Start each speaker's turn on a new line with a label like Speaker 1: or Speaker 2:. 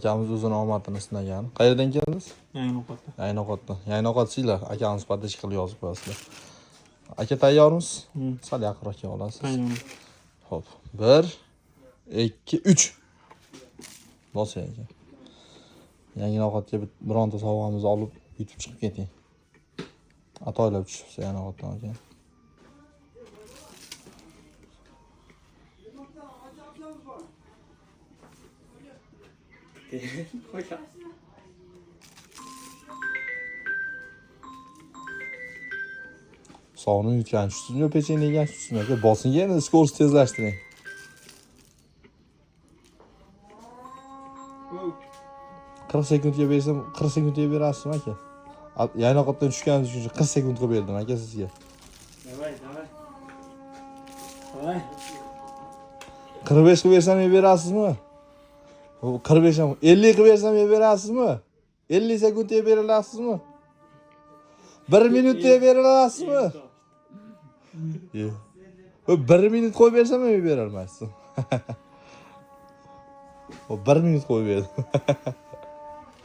Speaker 1: Akamiz o'zini omadini sinagan. Qayerdan keldingiz?
Speaker 2: Yaynoqotda.
Speaker 1: Yaynoqotdan. Yaynoqotsizlar, akamiz podachka qilib yozib qo'yasizlar. Aka tayyormiz? Sal yaqinroq kelib olasiz.
Speaker 2: Tayyor.
Speaker 1: Xo'p. 1 2 3. Bosing aka. Yaynoqotga bironta sovg'amizni olib yutib chiqib keting. Atoylab tushibsiz Yaynoqotdan aka. Sovuni yutgan tushsinmi, pecheni yegan tushsin aka. Bosing yana skorost tezlashtiring. 40 sekundga bersam, 40 sekundga berasizmi aka? Yaynoqotdan tushganingiz uchun 40 sekundga berdim aka sizga.
Speaker 2: Davay. Davay.
Speaker 1: 45 qilib bersam berasizmi? 45 ham 50 qilib bersam berasizmi? 50 sekundga bera olasizmi? 1 minutga bera olasizmi? Yo'q. 1 minut qo'yib bersam ham bera olmaysiz. O 1 minut qo'yib berdim.